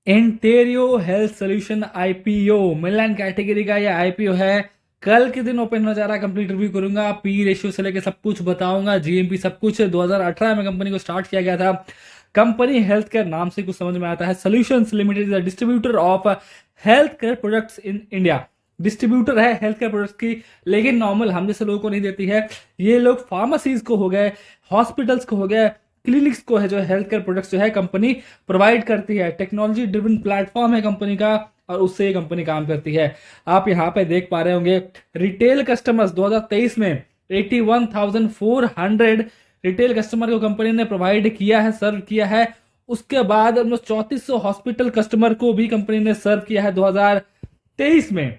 Entero health solution IPO मिलान category का ये IPO है। कल के दिन ओपन हो जा रहा है। कंप्लीट रिव्यू करूंगा, पी रेशियो से लेके सब कुछ बताऊंगा, जीएमपी सब कुछ। 2018 में कंपनी को स्टार्ट किया गया था। कंपनी हेल्थ केयर नाम से कुछ समझ में आता है। Solutions limited is distributor of health care products in India. Distributor है हेल्थ केयर प्रोडक्ट्स की, लेकिन नॉर्मल हम जैसे लोगों को नहीं देती है। ये लोग फार्मेसीज को हो गए, हॉस्पिटल्स को हो गए, क्लिनिक्स को है, जो हेल्थ केयर प्रोडक्ट्स जो है कंपनी प्रोवाइड करती है। टेक्नोलॉजी ड्रिवन प्लेटफॉर्म है कंपनी का, और उससे ये कंपनी काम करती है। आप यहाँ पे देख पा रहे होंगे रिटेल कस्टमर्स 2023 में 81,400 रिटेल कस्टमर को कंपनी ने प्रोवाइड किया है, सर्व किया है। उसके बाद ऑलमोस्ट 3400 हॉस्पिटल कस्टमर को भी कंपनी ने सर्व किया है 2023 में।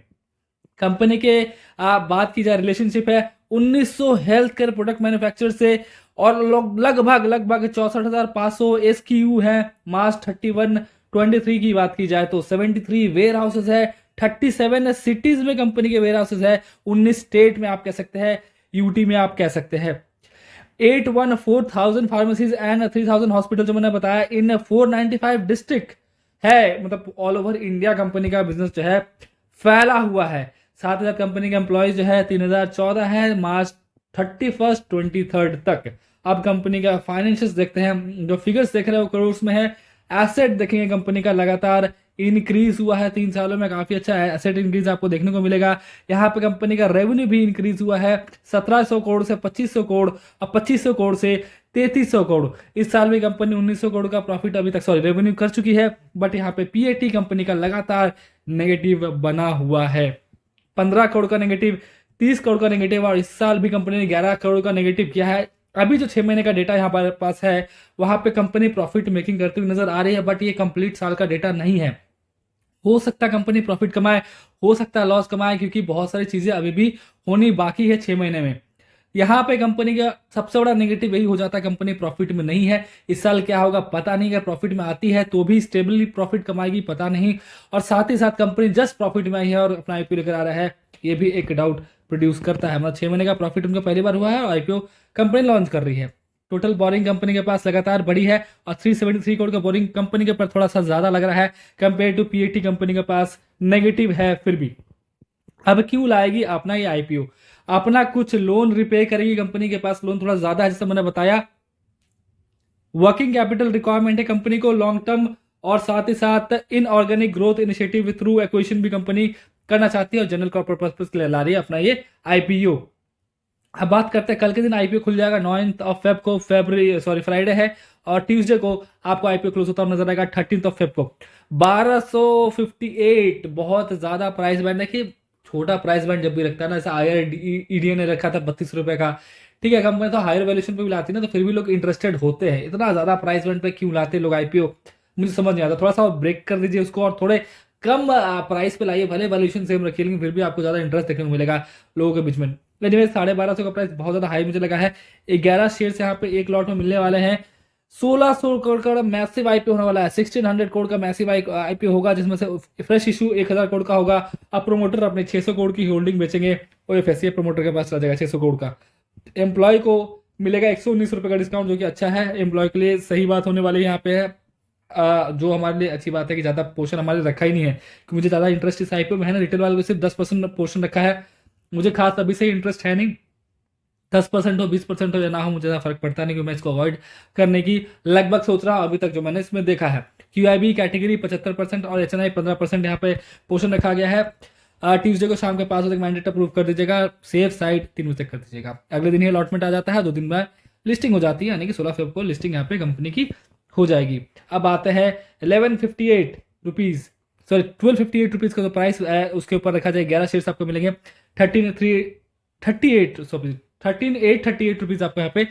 कंपनी के बात की जाए रिलेशनशिप है 1900 हेल्थ केयर प्रोडक्ट मैन्युफैक्चरर से, और लगभग लगभग 64,500 एसक्यू है। मार्च 31-23 की बात की जाए तो 73 वेयर हाउसेज है, 37 सिटीज में कंपनी के वेयर हाउसेज है, 19 स्टेट में आप कह सकते हैं, यूटी में आप कह सकते हैं। 814,000 फार्मेसीज एंड 3,000 हॉस्पिटल जो मैंने बताया इन 495 डिस्ट्रिक्ट है। मतलब ऑल ओवर इंडिया कंपनी का बिजनेस जो है फैला हुआ है। साथ ही साथ कंपनी के एम्प्लॉयज जो है 3014 है मार्च 31-23 तक। अब कंपनी का फाइनेंशियल्स देखते हैं, जो फिगर्स देख रहे हो करोड़ में है। एसेट देखेंगे कंपनी का लगातार इंक्रीज हुआ है 3 सालों में, काफी अच्छा है एसेट इंक्रीज आपको देखने को मिलेगा। यहाँ पे कंपनी का रेवेन्यू भी इंक्रीज हुआ है 1700 करोड़ से 2500 करोड़, और 2500 करोड़ से 3300 करोड़। इस साल भी कंपनी 1900 करोड़ का प्रॉफिट अभी तक रेवेन्यू कर चुकी है। बट यहाँ पे पीएटी कंपनी का लगातार नेगेटिव बना हुआ है। 15 करोड़ का नेगेटिव, 30 करोड़ का नेगेटिव, और इस साल भी कंपनी ने 11 करोड़ का नेगेटिव किया है। अभी जो 6 महीने का डेटा यहाँ पर पास है, वहां पे कंपनी प्रॉफिट मेकिंग करती हुई नजर आ रही है, बट ये कंप्लीट साल का डेटा नहीं है। हो सकता है कंपनी प्रॉफिट कमाए, हो सकता है लॉस कमाए, क्योंकि बहुत सारी चीजें अभी भी होनी बाकी है 6 महीने में। यहाँ पे कंपनी का सबसे बड़ा नेगेटिव यही हो जाता है, कंपनी प्रॉफिट में नहीं है। इस साल क्या होगा पता नहीं, अगर प्रॉफिट में आती है तो भी स्टेबली प्रॉफिट कमाएगी पता नहीं, और साथ ही साथ कंपनी जस्ट प्रॉफिट में आई है और अपना आईपीओ लेकर आ रहा है, ये भी एक डाउट प्रोड्यूस करता है। मतलब 6 महीने का प्रॉफिट उनका पहली बार हुआ है और आईपीओ कंपनी लॉन्च कर रही है। टोटल बोरिंग कंपनी के पास लगातार बढ़ी है, और 373 करोड़ का बोरिंग कंपनी के ऊपर थोड़ा सा ज्यादा लग रहा है कंपेयर टू पीएटी कंपनी के पास नेगेटिव है फिर भी। अब क्यों लाएगी अपना ये आईपीओ? अपना कुछ लोन रिपे करेगी कंपनी के पास, लोन थोड़ा ज्यादा है जैसे मैंने बताया। वर्किंग कैपिटल रिक्वायरमेंट है कंपनी को लॉन्ग टर्म, और साथ ही साथ inorganic growth initiative through acquisition भी कंपनी करना चाहती है, और जनरल कॉर्पोरेट पर्पस के लिए ला रही है अपना ये आईपीओ। अब बात करते हैं कल के दिन आईपीओ खुल जाएगा 9 को, फ्राइडे है, और ट्यूसडे को आपको आईपीओ क्लोज होता हुआ नजर आएगा 13 को। 1258 बहुत ज्यादा प्राइस बैंड है कि छोटा प्राइस बैंड जब भी रखता है ना, जैसे आयर ईडीए ने रखा था 32 रुपए का, ठीक है, कंपनी तो हायर वैल्यूएशन पे भी लाती है ना, तो फिर भी लोग इंटरेस्टेड होते हैं। इतना ज्यादा प्राइस बैंड पे क्यों लाते लोग आईपीओ, मुझे समझ नहीं आता। थोड़ा सा ब्रेक कर दीजिए उसको और थोड़े कम प्राइस पे लाइए, भले वैल्यूएशन सेम रखिए, लेकिन फिर भी आपको ज्यादा इंटरेस्ट देखने को मिलेगा लोगों के बीच में। एनीवे 1250 का प्राइस बहुत ज्यादा हाई मुझे लगा है। 11 शेयर यहाँ पे एक लॉट में मिलने वाले हैं। 1600 करोड़ का मैसिव आईपीओ होने वाला है, 1600 करोड़ का मैसिव आईपीओ होगा, जिसमें से फ्रेश इशू 1000 करोड़ का होगा। अब प्रोमोटर अपने 600 करोड़ की होल्डिंग बेचेंगे, और एफएससीए प्रमोटर के पास चला जाएगा 600 करोड़ का। एम्प्लॉय को मिलेगा 119 रुपए का डिस्काउंट, जो कि अच्छा है एम्प्लॉय के लिए, सही बात होने वाली यहाँ पे है। जो हमारे लिए अच्छी बात है कि ज्यादा पोर्शन हमारे लिए रखा ही नहीं है, कि मुझे ज्यादा इंटरेस्ट इस आईपीओ में है ना, रिटेल वाले को सिर्फ 10% पोर्शन रखा है। मुझे खास अभी से इंटरेस्ट है नहीं, 10% हो 20% हो या ना हो मुझे ज़्यादा फर्क पड़ता नहीं, क्योंकि मैं इसको अवॉइड करने की लगभग सोच रहा हूँ अभी तक जो मैंने इसमें देखा है। क्यूआईबी कैटेगरी 75% और एचएनआई 15% यहाँ पे पोर्शन रखा गया है। ट्यूसडे को शाम के 5 बजे तक मैंडेट अप्रूव कर दीजिएगा, सेफ साइड 3 बजे तक कर दीजिएगा। अगले दिन ही अलॉटमेंट आ जाता है, 2 दिन बाद लिस्टिंग हो जाती है, यानी कि 16 फेब को लिस्टिंग यहाँ पे कंपनी की हो जाएगी। अब आते हैं 1158 रुपीज, सॉरी 1258 रुपीज का जो प्राइस है उसके ऊपर रखा जाए। 11 शेयर्स आपको मिलेंगे 13,838 रुपीज आपको यहाँ पे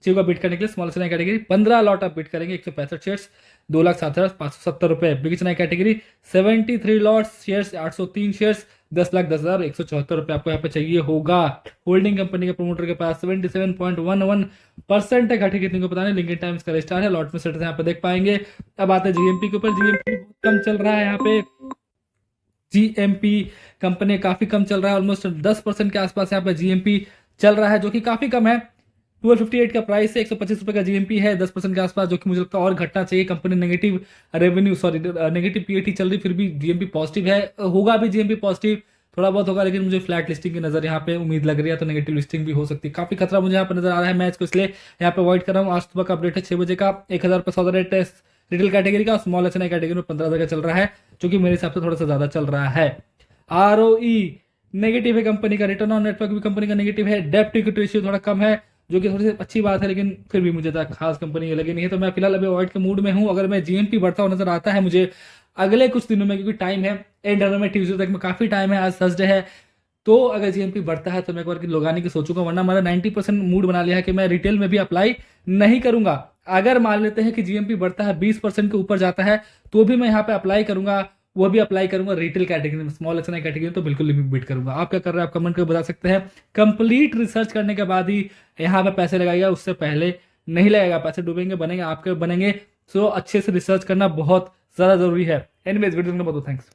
शेयर को बिट करने के लिए। स्मॉल चेन्नई कैटेगरी 15 लॉट आप बिट करेंगे, 165 शेयर्स 2,07,570 रुपए। Big Chennai category 73 lot shares 803 shares 10,10,174 रुपए आपको यहाँ पे चाहिए होगा। होल्डिंग कंपनी के प्रोमोटर के पास 77.11% है, घटी कितने को पता नहीं, लिंकिंग टाइम्स का रजिस्टर है, लॉट में सेट यहाँ पे देख पाएंगे। अब आते हैं जीएमपी के ऊपर, जीएमपी बहुत कम चल रहा है यहाँ पे। जीएमपी कंपनी काफी कम चल रहा है, ऑलमोस्ट 10% के आसपास यहाँ पे जीएमपी चल रहा है, जो कि काफी कम है। 1258 का प्राइस है, 125 रुपए का जीएमपी है, 10% के आसपास, जो कि मुझे लगता है और घटना चाहिए। Company negative revenue, sorry negative PAT चल रही, फिर भी जीएमपी पॉजिटिव है, होगा भी जीएमपी पॉजिटिव, थोड़ा बहुत होगा, लेकिन मुझे फ्लैट लिस्टिंग की नजर यहाँ पे उम्मीद लग रही है, तो नेगेटिव लिस्टिंग भी हो सकती है। काफी खतरा मुझे यहाँ पे नजर आ रहा है, मैं इसको इसलिए यहाँ पे अवॉइड कर रहा हूँ। आज सुबह का अपडेट है 6 बजे का, 1000 रुपये सौदा रेट है रिटेल कैटेगरी का, स्मॉल एचएनआई कैटेगरी में 15,000 का चल रहा है, जो कि मेरे हिसाब से थोड़ा सा ज्यादा चल रहा है। आरओई नेगेटिव है कंपनी का, रिटर्न ऑन नेटवर्क भी कंपनी का नेगेटिव है, डेप्ट टू इक्विटी रेशियो थोड़ा कम है, जो कि थोड़ी सी अच्छी बात है, लेकिन फिर भी मुझे खास कंपनी ये लगी नहीं है, तो मैं फिलहाल अभी अवॉइड के मूड में हूँ। अगर मैं जीएमपी बढ़ता हुआ नजर आता है मुझे अगले कुछ दिनों में, क्योंकि टाइम है एंड में ट्यूजडे तक में काफी टाइम है, आज थर्सडे है, तो अगर जीएमपी बढ़ता है तो मैं एक बार लगाने की सोचूंगा, वरना हमारा 90% मूड बना लिया है कि मैं रिटेल में भी अप्लाई नहीं करूंगा। अगर मान लेते हैं कि जीएमपी बढ़ता है 20% के ऊपर जाता है, तो भी मैं यहाँ पे अप्लाई करूंगा, वो भी अप्लाई करूंगा रिटेल कैटेगरी में, स्मॉल एचएनआई कैटेगरी में तो बिल्कुल लिमिट बीट करूंगा। आप क्या कर रहे हैं, आप कमेंट करके बता सकते हैं। कंप्लीट रिसर्च करने के बाद ही यहाँ पे पैसे लगाएगा, उससे पहले नहीं लगेगा। पैसे डूबेंगे, बनेंगे आपके बनेंगे, सो अच्छे से रिसर्च करना बहुत ज्यादा जरूरी है। एनीवेज वीडियो में बहुत थैंक्स।